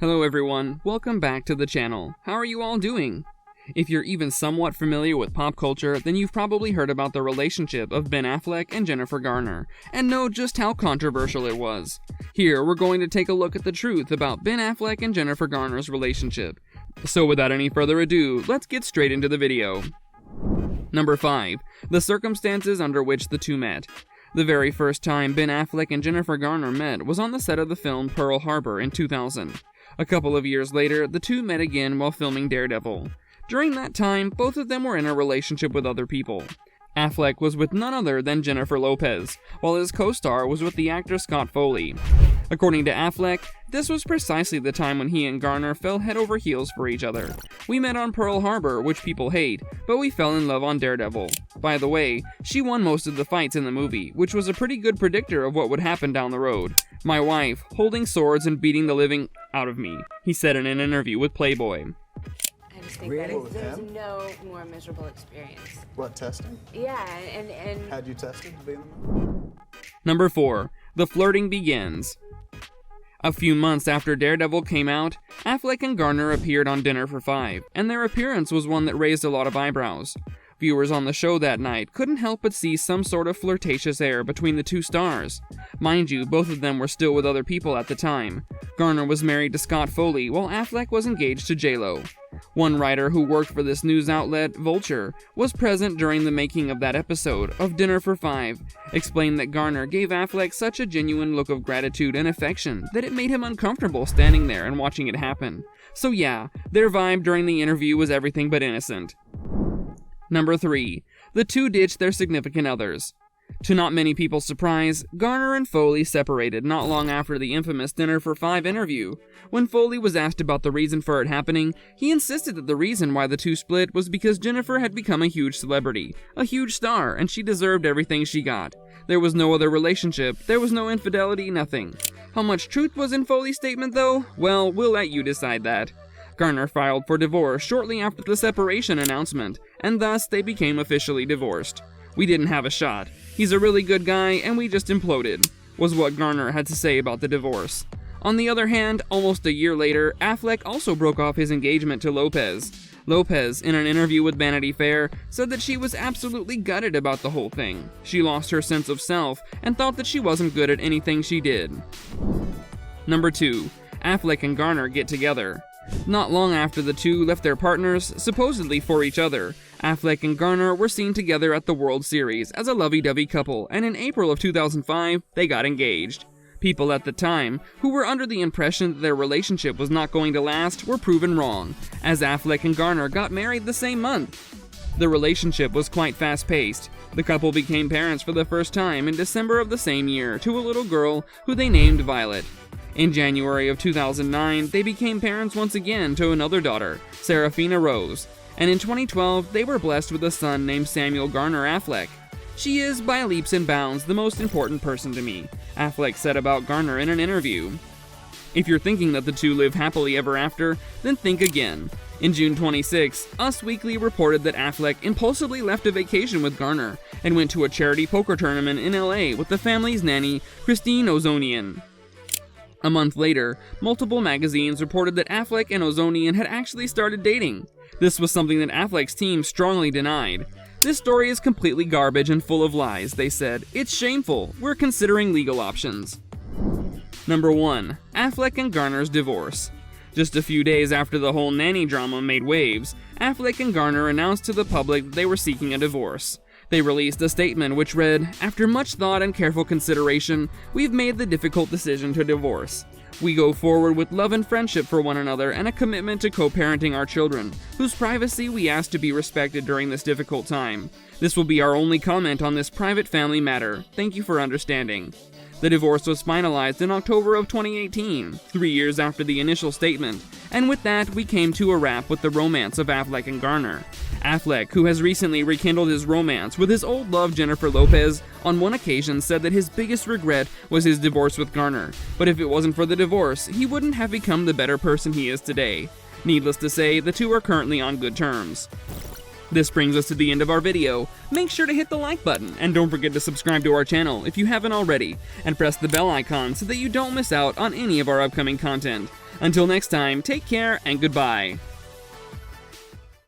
Hello everyone, welcome back to the channel. How are you all doing? If you're even somewhat familiar with pop culture, then you've probably heard about the relationship of Ben Affleck and Jennifer Garner, and know just how controversial it was. Here, we're going to take a look at the truth about Ben Affleck and Jennifer Garner's relationship. So without any further ado, let's get straight into the video. Number 5. The circumstances under which the two met. The very first time Ben Affleck and Jennifer Garner met was on the set of the film Pearl Harbor in 2000. A couple of years later, the two met again while filming Daredevil. During that time, both of them were in a relationship with other people. Affleck was with none other than Jennifer Lopez, while his co-star was with the actor Scott Foley. According to Affleck, this was precisely the time when he and Garner fell head over heels for each other. We met on Pearl Harbor, which people hate, but we fell in love on Daredevil. By the way, she won most of the fights in the movie, which was a pretty good predictor of what would happen down the road. My wife, holding swords and beating the living out of me, he said in an interview with Playboy. I just think that there's no more miserable experience. What, testing? Yeah, and How'd you test it to be in the movie? Number 4. The flirting begins. A few months after Daredevil came out, Affleck and Garner appeared on Dinner for Five, and their appearance was one that raised a lot of eyebrows. Viewers on the show that night couldn't help but see some sort of flirtatious air between the two stars. Mind you, both of them were still with other people at the time. Garner was married to Scott Foley, while Affleck was engaged to J-Lo. One writer who worked for this news outlet, Vulture, was present during the making of that episode of Dinner for Five, explained that Garner gave Affleck such a genuine look of gratitude and affection that it made him uncomfortable standing there and watching it happen. So yeah, their vibe during the interview was everything but innocent. Number 3. The two ditched their significant others. To not many people's surprise, Garner and Foley separated not long after the infamous Dinner for Five interview. When Foley was asked about the reason for it happening, he insisted that the reason why the two split was because Jennifer had become a huge celebrity, a huge star, and she deserved everything she got. There was no other relationship, there was no infidelity, nothing. How much truth was in Foley's statement though? Well, we'll let you decide that. Garner filed for divorce shortly after the separation announcement, and thus they became officially divorced. "We didn't have a shot. He's a really good guy, and we just imploded," was what Garner had to say about the divorce. On the other hand, almost a year later, Affleck also broke off his engagement to Lopez. Lopez, in an interview with Vanity Fair, said that she was absolutely gutted about the whole thing. She lost her sense of self and thought that she wasn't good at anything she did. Number 2. Affleck and Garner get together. Not long after the two left their partners, supposedly for each other, Affleck and Garner were seen together at the World Series as a lovey-dovey couple, and in April of 2005, they got engaged. People at the time, who were under the impression that their relationship was not going to last, were proven wrong, as Affleck and Garner got married the same month. The relationship was quite fast-paced. The couple became parents for the first time in December of the same year to a little girl who they named Violet. In January of 2009, they became parents once again to another daughter, Serafina Rose, and in 2012, they were blessed with a son named Samuel Garner Affleck. "She is, by leaps and bounds, the most important person to me," Affleck said about Garner in an interview. If you're thinking that the two live happily ever after, then think again. In June 26, Us Weekly reported that Affleck impulsively left a vacation with Garner and went to a charity poker tournament in LA with the family's nanny, Christine Ozonian. A month later, multiple magazines reported that Affleck and Ozonian had actually started dating. This was something that Affleck's team strongly denied. "This story is completely garbage and full of lies," they said. "It's shameful. We're considering legal options." Number 1. Affleck and Garner's divorce. Just a few days after the whole nanny drama made waves, Affleck and Garner announced to the public that they were seeking a divorce. They released a statement which read, "After much thought and careful consideration, we've made the difficult decision to divorce. We go forward with love and friendship for one another and a commitment to co-parenting our children, whose privacy we ask to be respected during this difficult time. This will be our only comment on this private family matter. Thank you for understanding." The divorce was finalized in October of 2018, 3 years after the initial statement, and with that, we came to a wrap with the romance of Affleck and Garner. Affleck, who has recently rekindled his romance with his old love Jennifer Lopez, on one occasion said that his biggest regret was his divorce with Garner, but if it wasn't for the divorce, he wouldn't have become the better person he is today. Needless to say, the two are currently on good terms. This brings us to the end of our video. Make sure to hit the like button, and don't forget to subscribe to our channel if you haven't already, and press the bell icon so that you don't miss out on any of our upcoming content. Until next time, take care and goodbye.